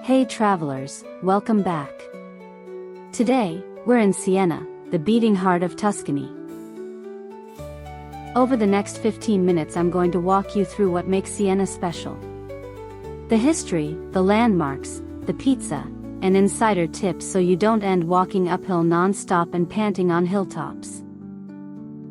Hey travelers, welcome back. Today, we're in Siena, the beating heart of Tuscany. Over the next 15 minutes I'm going to walk you through what makes Siena special. The history, the landmarks, the pizza, and insider tips so you don't end walking uphill non-stop and panting on hilltops.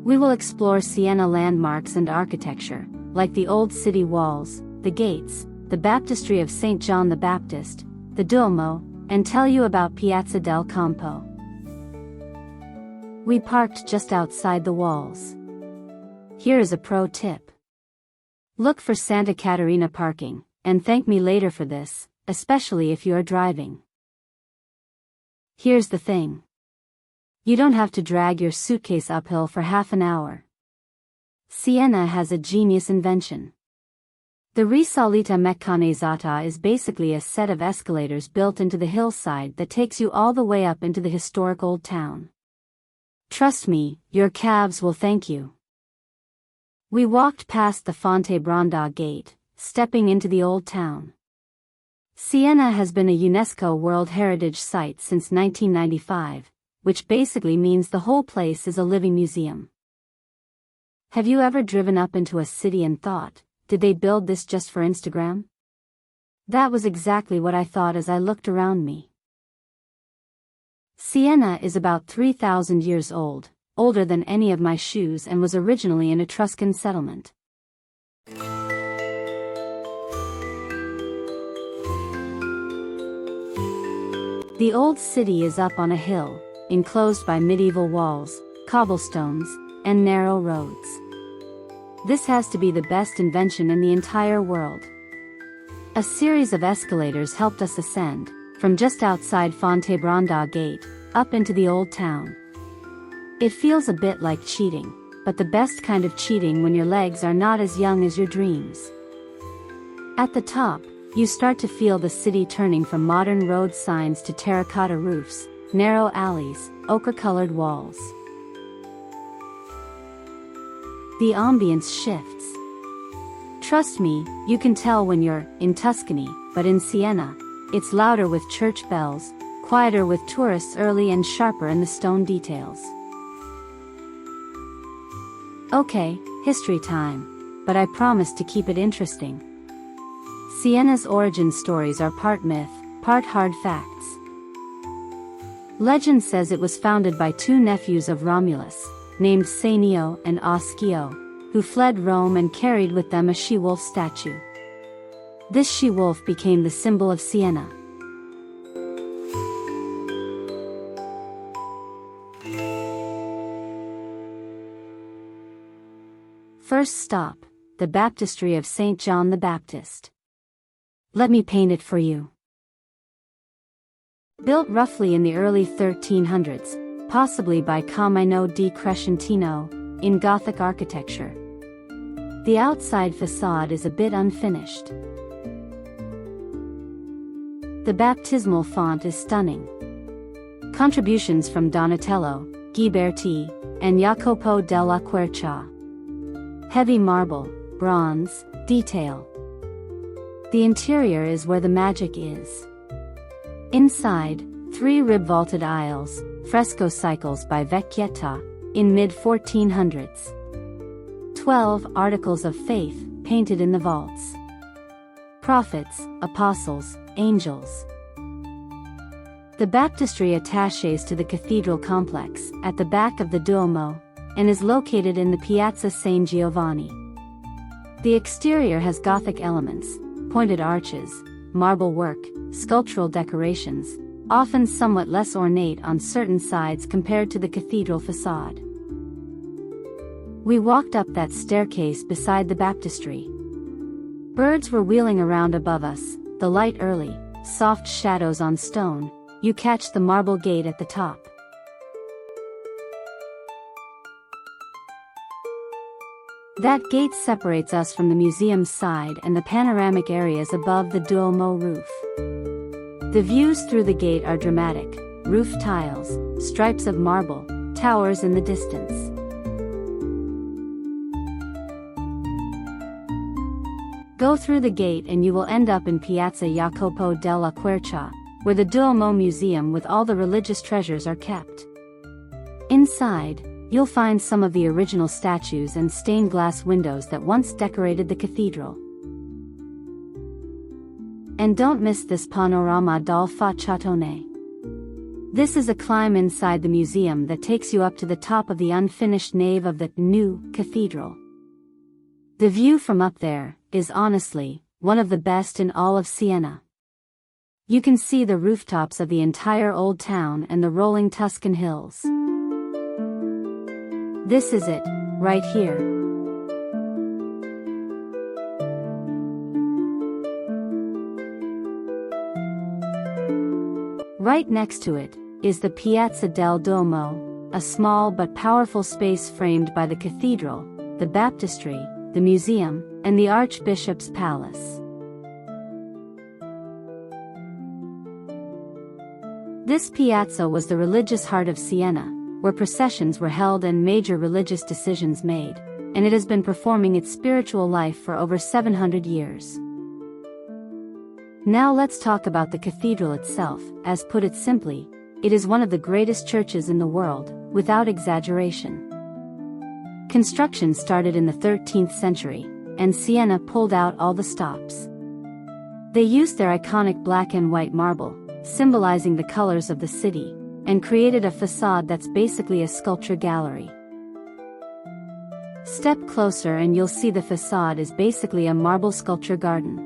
We will explore Siena landmarks and architecture, like the old city walls, the gates, the baptistry of St. John the Baptist, the Duomo, and tell you about Piazza del Campo. We parked just outside the walls. Here is a pro tip. Look for Santa Caterina parking, and thank me later for this, especially if you are driving. Here's the thing. You don't have to drag your suitcase uphill for half an hour. Siena has a genius invention. The risalita meccanizzata is basically a set of escalators built into the hillside that takes you all the way up into the historic old town. Trust me, your calves will thank you. We walked past the Fontebranda gate, stepping into the old town. Siena has been a UNESCO World Heritage Site since 1995, which basically means the whole place is a living museum. Have you ever driven up into a city and thought, did they build this just for Instagram? That was exactly what I thought as I looked around me. Siena is about 3,000 years old, older than any of my shoes, and was originally an Etruscan settlement. The old city is up on a hill, enclosed by medieval walls, cobblestones, and narrow roads. This has to be the best invention in the entire world. A series of escalators helped us ascend, from just outside Fontebranda gate, up into the old town. It feels a bit like cheating, but the best kind of cheating when your legs are not as young as your dreams. At the top, you start to feel the city turning from modern road signs to terracotta roofs, narrow alleys, ochre-colored walls. The ambience shifts. Trust me, you can tell when you're in Tuscany, but in Siena, it's louder with church bells, quieter with tourists early, and sharper in the stone details. Okay, history time, but I promise to keep it interesting. Siena's origin stories are part myth, part hard facts. Legend says it was founded by two nephews of Romulus, named Senio and Oschio, who fled Rome and carried with them a she-wolf statue. This she-wolf became the symbol of Siena. First stop, the baptistry of St. John the Baptist. Let me paint it for you. Built roughly in the early 1300s, possibly by Camino di Crescentino, in Gothic architecture. The outside facade is a bit unfinished. The baptismal font is stunning. Contributions from Donatello, Ghiberti, and Jacopo della Quercia. Heavy marble, bronze, detail. The interior is where the magic is. Inside, 3 rib-vaulted aisles, fresco cycles by Vecchietta, in mid-1400s. 12 articles of faith, painted in the vaults. Prophets, apostles, angels. The baptistry attaches to the cathedral complex, at the back of the Duomo, and is located in the Piazza San Giovanni. The exterior has Gothic elements, pointed arches, marble work, sculptural decorations, often somewhat less ornate on certain sides compared to the cathedral facade. We walked up that staircase beside the baptistry. Birds were wheeling around above us, the light early, soft shadows on stone. You catch the marble gate at the top. That gate separates us from the museum's side and the panoramic areas above the Duomo roof. The views through the gate are dramatic: roof tiles, stripes of marble, towers in the distance. Go through the gate and you will end up in Piazza Jacopo della Quercia, where the Duomo Museum with all the religious treasures are kept. Inside, you'll find some of the original statues and stained glass windows that once decorated the cathedral. And don't miss this panorama dal facciatone. This is a climb inside the museum that takes you up to the top of the unfinished nave of the new cathedral. The view from up there is honestly one of the best in all of Siena. You can see the rooftops of the entire old town and the rolling Tuscan hills. This is it, right here. Right next to it is the Piazza del Duomo, a small but powerful space framed by the cathedral, the baptistry, the museum, and the Archbishop's palace. This piazza was the religious heart of Siena, where processions were held and major religious decisions made, and it has been performing its spiritual life for over 700 years. Now let's talk about the cathedral itself. As put it simply, it is one of the greatest churches in the world, without exaggeration. Construction started in the 13th century, and Siena pulled out all the stops. They used their iconic black and white marble, symbolizing the colors of the city, and created a facade that's basically a sculpture gallery. Step closer and you'll see the facade is basically a marble sculpture garden.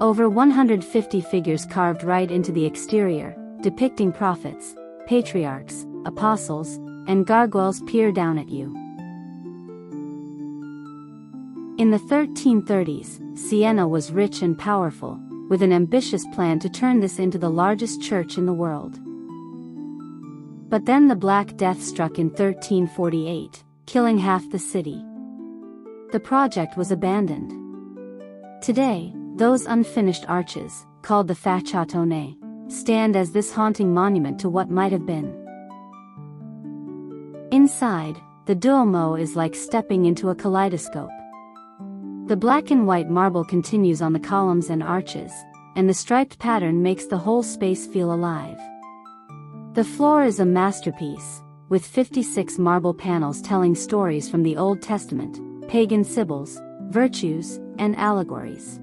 Over 150 figures carved right into the exterior, depicting prophets, patriarchs, apostles, and gargoyles peer down at you. In the 1330s, Siena was rich and powerful, with an ambitious plan to turn this into the largest church in the world. But then the Black Death struck in 1348, killing half the city. The project was abandoned. Today, those unfinished arches, called the facciatone, stand as this haunting monument to what might have been. Inside, the Duomo is like stepping into a kaleidoscope. The black and white marble continues on the columns and arches, and the striped pattern makes the whole space feel alive. The floor is a masterpiece, with 56 marble panels telling stories from the Old Testament, pagan symbols, virtues, and allegories.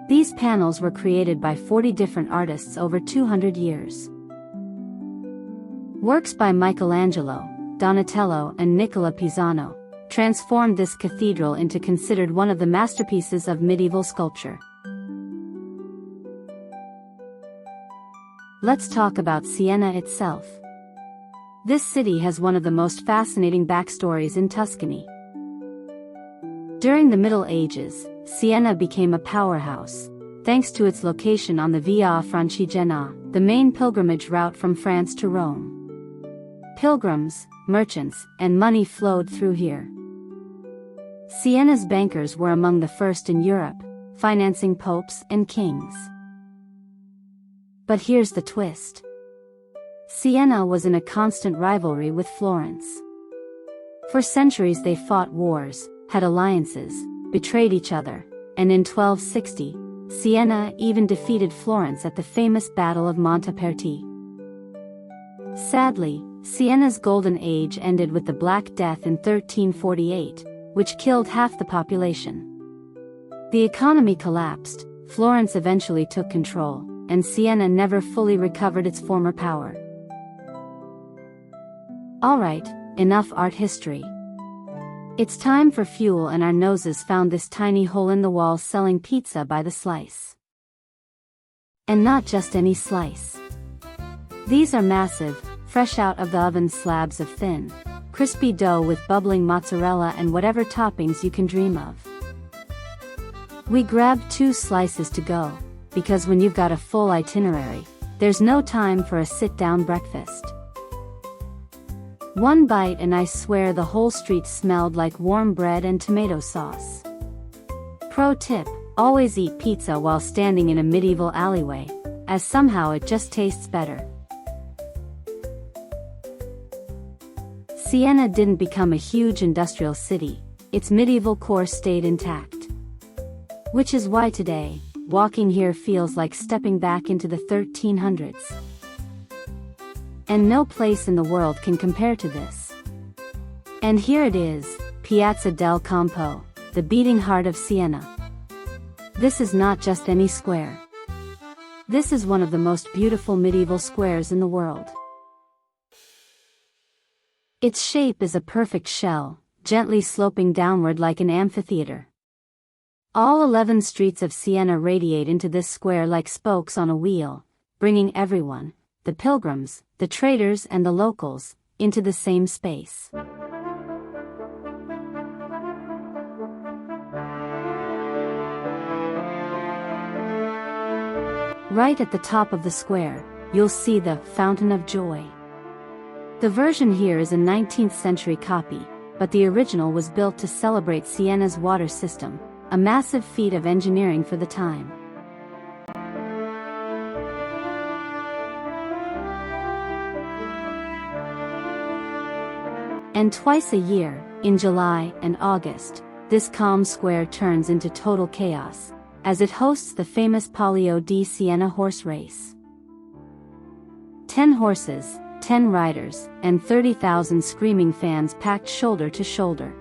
These panels were created by 40 different artists over 200 years. Works by Michelangelo, Donatello, and Nicola Pisano transformed this cathedral into considered one of the masterpieces of medieval sculpture. Let's talk about Siena itself. This city has one of the most fascinating backstories in Tuscany. During the Middle Ages, Siena became a powerhouse, thanks to its location on the Via Francigena, the main pilgrimage route from France to Rome. Pilgrims, merchants, and money flowed through here. Siena's bankers were among the first in Europe, financing popes and kings. But here's the twist. Siena was in a constant rivalry with Florence. For centuries they fought wars, had alliances, betrayed each other, and in 1260, Siena even defeated Florence at the famous Battle of Monteperti. Sadly, Siena's golden age ended with the Black Death in 1348, which killed half the population. The economy collapsed, Florence eventually took control, and Siena never fully recovered its former power. Alright, enough art history. It's time for fuel, and our noses found this tiny hole-in-the-wall selling pizza by the slice. And not just any slice. These are massive, fresh out of the oven slabs of thin, crispy dough with bubbling mozzarella and whatever toppings you can dream of. We grabbed 2 slices to go, because when you've got a full itinerary, there's no time for a sit-down breakfast. One bite and I swear the whole street smelled like warm bread and tomato sauce. Pro tip: always eat pizza while standing in a medieval alleyway, as somehow it just tastes better. Siena didn't become a huge industrial city, its medieval core stayed intact. Which is why today, walking here feels like stepping back into the 1300s. And no place in the world can compare to this. And here it is, Piazza del Campo, the beating heart of Siena. This is not just any square. This is one of the most beautiful medieval squares in the world. Its shape is a perfect shell, gently sloping downward like an amphitheater. All 11 streets of Siena radiate into this square like spokes on a wheel, bringing everyone, the pilgrims, the traders and the locals, into the same space. Right at the top of the square, you'll see the Fountain of Joy. The version here is a 19th century copy, but the original was built to celebrate Siena's water system, a massive feat of engineering for the time. And twice a year, in July and August, this calm square turns into total chaos, as it hosts the famous Palio di Siena horse race. 10 horses, 10 riders, and 30,000 screaming fans packed shoulder to shoulder.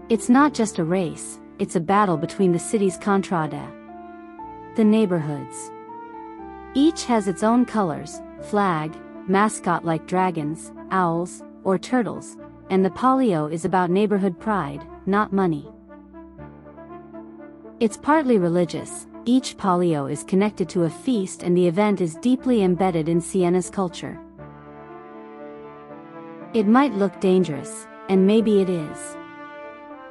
It's not just a race, it's a battle between the city's contrada, the neighborhoods. Each has its own colors, flag, mascot like dragons, owls, or turtles, and the Palio is about neighborhood pride, not money. It's partly religious. Each Palio is connected to a feast and the event is deeply embedded in Siena's culture. It might look dangerous, and maybe it is.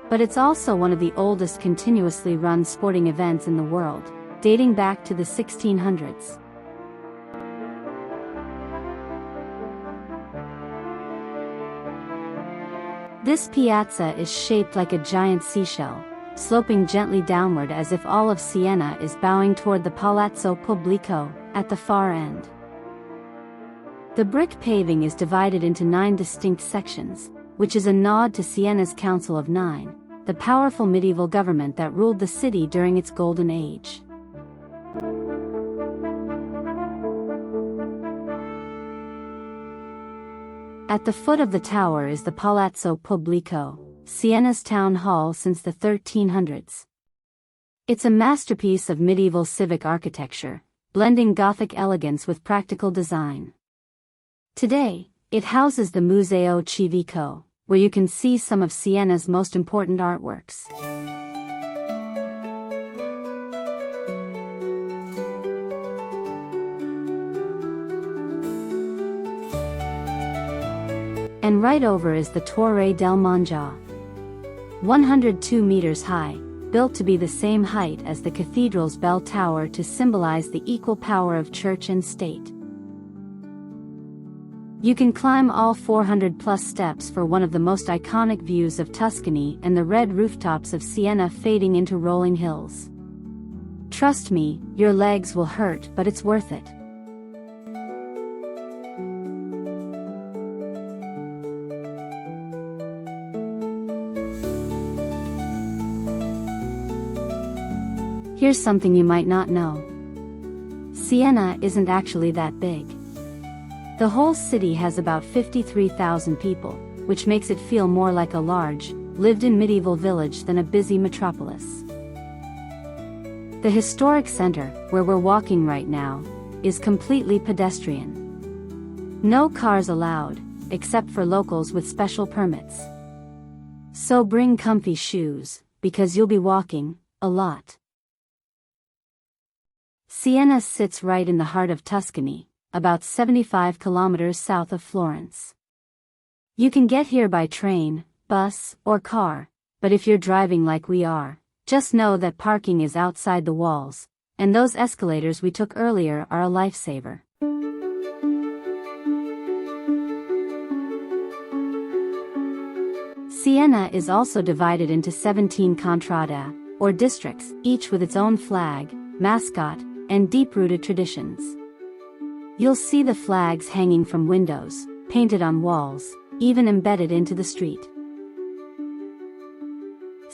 But it's also one of the oldest continuously run sporting events in the world, dating back to the 1600s. This piazza is shaped like a giant seashell, sloping gently downward as if all of Siena is bowing toward the Palazzo Pubblico, at the far end. The brick paving is divided into 9 distinct sections, which is a nod to Siena's Council of Nine, the powerful medieval government that ruled the city during its golden age. At the foot of the tower is the Palazzo Pubblico, Siena's town hall since the 1300s. It's a masterpiece of medieval civic architecture, blending Gothic elegance with practical design. Today, it houses the Museo Civico, where you can see some of Siena's most important artworks. And right over is the Torre del Mangia. 102 meters high, built to be the same height as the cathedral's bell tower to symbolize the equal power of church and state. You can climb all 400-plus steps for one of the most iconic views of Tuscany and the red rooftops of Siena fading into rolling hills. Trust me, your legs will hurt, but it's worth it. Here's something you might not know. Siena isn't actually that big. The whole city has about 53,000 people, which makes it feel more like a large, lived-in medieval village than a busy metropolis. The historic center, where we're walking right now, is completely pedestrian. No cars allowed, except for locals with special permits. So bring comfy shoes, because you'll be walking a lot. Siena sits right in the heart of Tuscany, about 75 kilometers south of Florence. You can get here by train, bus, or car, but if you're driving like we are, just know that parking is outside the walls, and those escalators we took earlier are a lifesaver. Siena is also divided into 17 contrada, or districts, each with its own flag, mascot, and deep-rooted traditions. You'll see the flags hanging from windows, painted on walls, even embedded into the street.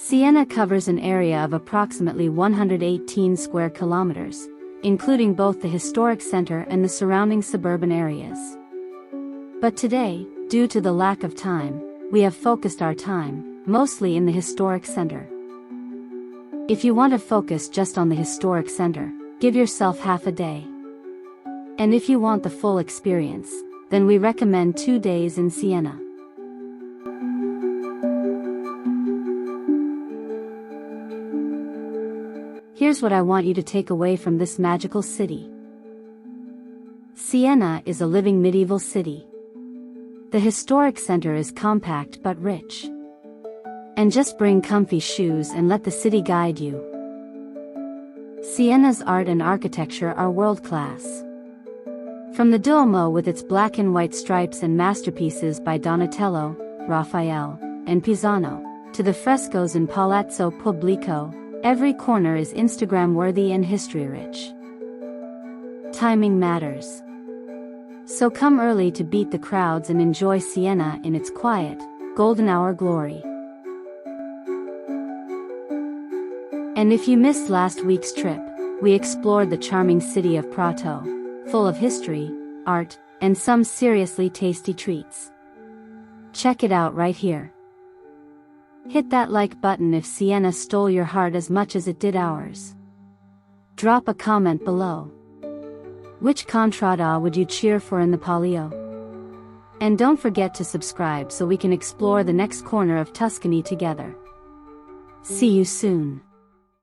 Siena covers an area of approximately 118 square kilometers, including both the historic center and the surrounding suburban areas. But today, due to the lack of time, we have focused our time, mostly in the historic center. If you want to focus just on the historic center, give yourself half a day. And if you want the full experience, then we recommend 2 days in Siena. Here's what I want you to take away from this magical city. Siena is a living medieval city. The historic center is compact but rich. And just bring comfy shoes and let the city guide you. Siena's art and architecture are world-class. From the Duomo with its black and white stripes and masterpieces by Donatello, Raphael, and Pisano, to the frescoes in Palazzo Pubblico, every corner is Instagram-worthy and history-rich. Timing matters. So come early to beat the crowds and enjoy Siena in its quiet, golden hour glory. And if you missed last week's trip, we explored the charming city of Prato, full of history, art, and some seriously tasty treats. Check it out right here. Hit that like button if Siena stole your heart as much as it did ours. Drop a comment below. Which contrada would you cheer for in the Palio? And don't forget to subscribe so we can explore the next corner of Tuscany together. See you soon.